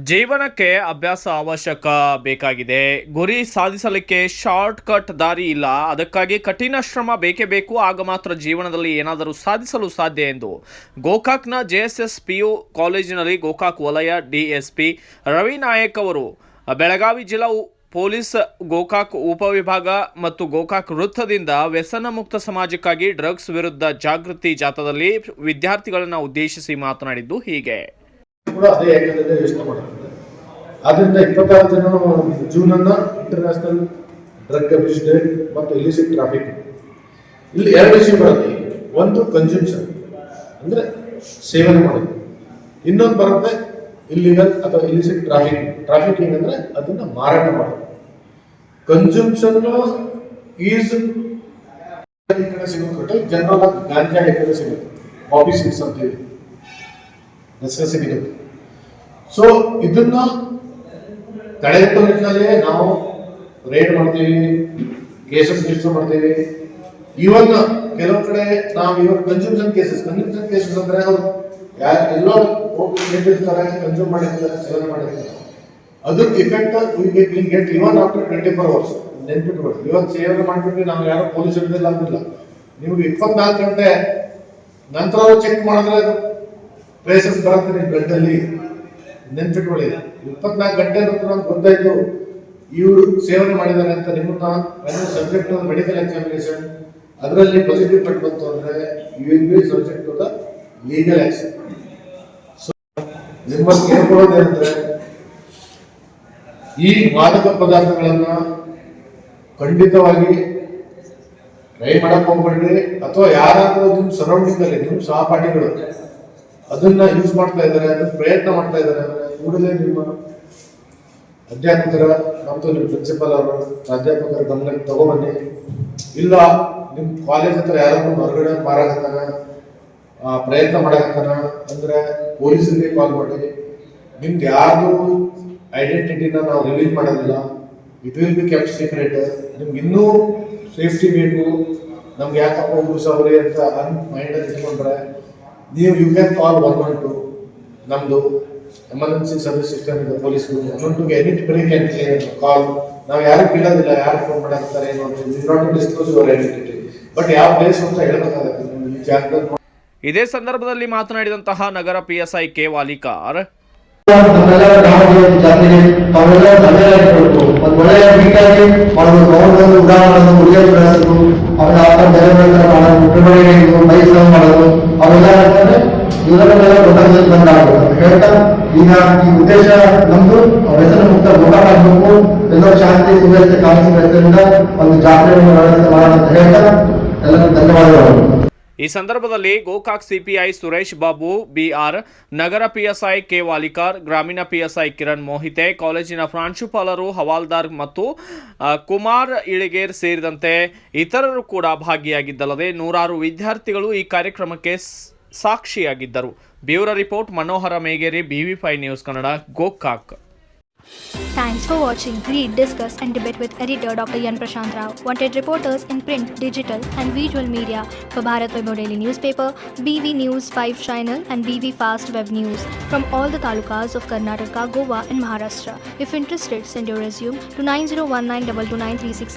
ಜೀವನಕ್ಕೆ ಅಭ್ಯಾಸ ಅವಶ್ಯಕ ಬೇಕಾಗಿದೆ. ಗುರಿ ಸಾಧಿಸಲಿಕ್ಕೆ ಶಾರ್ಟ್ ಕಟ್ ದಾರಿ ಇಲ್ಲ. ಅದಕ್ಕಾಗಿ ಕಠಿಣ ಶ್ರಮ ಬೇಕೇ ಬೇಕು. ಆಗ ಮಾತ್ರ ಜೀವನದಲ್ಲಿ ಏನಾದರೂ ಸಾಧಿಸಲು ಸಾಧ್ಯ ಎಂದು ಗೋಕಾಕ್ನ ಜೆಎಸ್ಎಸ್ ಪಿಯು ಕಾಲೇಜಿನಲ್ಲಿ ಗೋಕಾಕ್ ವಲಯ ಡಿಎಸ್ಪಿ ರವಿ ನಾಯಕ್ ಅವರು ಬೆಳಗಾವಿ ಜಿಲ್ಲಾ ಪೊಲೀಸ್ ಗೋಕಾಕ್ ಉಪವಿಭಾಗ ಮತ್ತು ಗೋಕಾಕ್ ವೃತ್ತದಿಂದ ವ್ಯಸನ ಮುಕ್ತ ಸಮಾಜಕ್ಕಾಗಿ ಡ್ರಗ್ಸ್ ವಿರುದ್ಧ ಜಾಗೃತಿ ಜಾಥಾದಲ್ಲಿ ವಿದ್ಯಾರ್ಥಿಗಳನ್ನು ಉದ್ದೇಶಿಸಿ ಮಾತನಾಡಿದ್ದು ಹೀಗೆ. ಕೂಡ ಅದೇ ಏಕದಿಂದ ಯೋಚನೆ ಮಾಡುತ್ತದೆ. ಆದ್ರಿಂದ 26 ಜೂನ್ ಅನ್ನ ಇಂಟರ್ನ್ಯಾಷನಲ್ ಡ್ರಗ್ ಅಬ್ಯೂಸ್ ಡೇ ಮತ್ತು ಇಲಿಸಿಟ್ ಟ್ರಾಫಿಕ್. ಇಲ್ಲಿ ಎರಡು ವಿಷಯ ಬರುತ್ತೆ. ಒಂದು ಕನ್ಸ್ಯೂಮ್ಷನ್ ಅಂದ್ರೆ ಸೇವನೆ ಮಾಡೋದು, ಇನ್ನೊಂದು ಬರುತ್ತೆ ಇಲ್ಲಿಗಲ್ ಅಥವಾ ಇಲಿಸಿಟ್ ಟ್ರಾಫಿಕಿಂಗ್ ಅಂದ್ರೆ ಅದನ್ನ ಮಾರಾಟ ಮಾಡೋದು. ಕನ್ಸ್ಯೂಮ್ಷನ್ ಈಸ್ ಈ ಕಡೆ ಸಿಗುತ್ತೆ, ಜನರಲ್ ಆಗಿ ಗಾಂಜಾ ಈ ಕಡೆ ಸಿಗುತ್ತೆ, ಪಾಪಿ ಸೀಡ್ಸ್ ಅಂತೀವಿ, ಸಿಗುತ್ತೆ. ಸೊ ಇದನ್ನ ತಡೆಗಟ್ಟುವ ನಿಟ್ಟಿನಲ್ಲಿ ನಾವು ರೇಡ್ ಮಾಡ್ತೀವಿ, ಕೇಸಸ್ ರಿಜಿಸ್ಟರ್ ಮಾಡ್ತೀವಿ. ಇವನ್ ಕೆಲವು ಕಡೆ ನಾವು ಇವನ್ ಕನ್ಸ್ಯೂಮ್ಷನ್ ಕೇಸಸ್ ಅಂದ್ರೆ ಅವರು ಎಲ್ಲೋ ಹೋಗಿ ನಿಂತಿರ್ತಾರೆ, ಕನ್ಸ್ಯೂಮ್ ಮಾಡಿರ್ತಾರೆ, ಸೇವನೆ ಮಾಡಿರ್ತಾರೆ. ಅದ್ರ effect will get even after 24 hours. ನೆನ್ಪಿಟ್ಕೊಡಿ, ಇವತ್ತು ಸೇವನೆ ಮಾಡ್ಬಿಟ್ಟು ನಾವು ಯಾರು ಪೊಲೀಸ್ ಹಿಡಿದಿಲ್ಲ ಅಂತಿಲ್ಲ. ನಿಮ್ಗೆ 24 ಗಂಟೆ ನಂತರ ಚೆಕ್ ಮಾಡಿದ್ರೆ ಟ್ರೇಸಸ್ ಬರುತ್ತೆ ನಿಮ್ಮ ಬ್ಲಡ್ಡಲ್ಲಿ. ನೆನ್ಪಿಟ್ಕೊಳ್ಳಿ, 24 ಗಂಟೆ ನಂತರ ನಮ್ಗೆ ಗೊತ್ತಾಯ್ತು ಇವರು ಸೇವನೆ ಮಾಡಿದ್ದಾರೆ ಅಂತ. ನಿಮ್ಮನ್ನ ಸಬ್ಜೆಕ್ಟ್ ಮೆಡಿಕಲ್ ಎಕ್ಸಾಮಿನೇಷನ್ ಅದರಲ್ಲಿ ಪಾಸಿಟಿವ್ ಕಂಡು ಬಂತು ಅಂದ್ರೆ you will be subject to the legal action. So ನಿಮ್ಮನ್ನು ಕೇಳ್ಕೊಳ್ಳೋದೇನಂದ್ರೆ ಈ ಮಾದಕ ಪದಾರ್ಥಗಳನ್ನ ಖಂಡಿತವಾಗಿ ಟ್ರೈ ಮಾಡಕ್ ಹೋಗ್ಬೇಡ್ರಿ. ಅಥವಾ ಯಾರಾದ್ರೂ ನಿಮ್ಮ ಸರೌಂಡಿಂಗ್ ಅಲ್ಲಿ ನಿಮ್ಮ ಸಹಪಾಠಿಗಳು ಅದನ್ನ ಯೂಸ್ ಮಾಡ್ತಾ ಇದ್ದಾರೆ, ಅದನ್ನ ಪ್ರಯತ್ನ ಮಾಡ್ತಾ ಇದ್ದಾರೆ ಅಂದ್ರೆ ಕೂಡಲೇ ನಿಮ್ಮ ಅಧ್ಯಾಪಕರ ಮತ್ತು ನಿಮ್ಮ ಪ್ರಿನ್ಸಿಪಲ್ ಅವರು ಪ್ರಾಧ್ಯಾಪಕರ ಗಮನಕ್ಕೆ ತಗೊಬನ್ನಿ. ಇಲ್ಲ ನಿಮ್ಮ ಕಾಲೇಜ್ ಹತ್ರ ಯಾರನ್ನು ಹೊರಗಡೆ ಮಾರಾಕತ್ತಾನ, ಪ್ರಯತ್ನ ಮಾಡಕತ್ತಾನ ಅಂದ್ರೆ ಪೊಲೀಸರಿಗೆ ಕಾಲ್ ಮಾಡಿ. ನಿಮ್ದು ಯಾರ್ದು ಐಡೆಂಟಿಟಿನ ನಾವು ರಿವೀಲ್ ಮಾಡೋದಿಲ್ಲ, it will be kept secret. ನಿಮ್ಗೆ ಇನ್ನೂ ಸೇಫ್ಟಿ ಬೇಕು, ನಮ್ಗೆ ಯಾಕಪ್ಪ ಉಳಿಸವ್ರಿ ಅಂತ ಮೈಂಡಲ್ಲಿ ಇಟ್ಕೊಂಡ್ರೆ ನೀವು ಯು ಕ್ಯಾನ್ ಕಾಲ್ 112. ನಮ್ದು ಎಮರ್ಜೆನ್ಸಿ ಸರ್ವಿಸ್ ಸಿಸ್ಟಮ್ ಇದೆ police 112 any break and clear call. ನಾವು ಯಾರು ಕೇಳೋದಿಲ್ಲ, ಯಾರು ಫೋನ್ ಮಾಡಾಕ್ತಾರೆ ಏನು ಅಂತ. Not disclose your identity, but ಯಾವ ಪ್ಲೇಸ್ ಅಂತ ಹೇಳಬೇಕಾಗುತ್ತೆ ಈ ಜಾಗದಲ್ಲಿ. ಇದೇ ಸಂದರ್ಭದಲ್ಲಿ ಮಾತನಾಡಿದಂತಹ ನಗರ ಪಿಎಸ್ಐ ಕೆ ವಾಲಿಕಾರ್, ಹೇಳ್ತಾ ಈಗ ಈ ಉದ್ದೇಶ ನಮ್ದು ವ್ಯಸನ ಮುಕ್ತ ಗೋಕಾಕ್ ಆಗಬೇಕು, ಎಲ್ಲರೂ ಶಾಂತಿ ಸುವ್ಯವಸ್ಥೆ ಕಾನೂನು ವ್ಯವಸ್ಥೆಯಿಂದ ಒಂದು ಜಾತ್ರೆಯನ್ನು ಮಾಡೋಣ ಅಂತ ಹೇಳ್ತಾ ಎಲ್ಲರಿಗೂ ಧನ್ಯವಾದಗಳು. ಈ ಸಂದರ್ಭದಲ್ಲಿ ಗೋಕಾಕ್ ಸಿಪಿಐ ಸುರೇಶ್ ಬಾಬು ಬಿಆರ್, ನಗರ ಪಿಎಸ್ಐ ಕೆ ವಾಲಿಕಾರ್, ಗ್ರಾಮೀಣ ಪಿಎಸ್ಐ ಕಿರಣ್ ಮೋಹಿತೆ, ಕಾಲೇಜಿನ ಪ್ರಾಂಶುಪಾಲರು ಹವಾಲ್ದಾರ್ ಮತ್ತು ಕುಮಾರ್ ಇಳಿಗೇರ್ ಸೇರಿದಂತೆ ಇತರರು ಕೂಡ ಭಾಗಿಯಾಗಿದ್ದಲ್ಲದೆ ನೂರಾರು ವಿದ್ಯಾರ್ಥಿಗಳು ಈ ಕಾರ್ಯಕ್ರಮಕ್ಕೆ ಸಾಕ್ಷಿಯಾಗಿದ್ದರು. Bureau report Manohar Megeri, BV5 news Kannada, Gokak. Thanks for watching. Read, discuss and debate with editor Dr. Yan Prashant Rao. Wanted reporters in print, digital and visual media for Bharat Vaibhav Daily Newspaper, BV News 5 Channel and BV Fast Web News from all the talukas of Karnataka, Goa and Maharashtra. If interested, send your resume to 9019229369.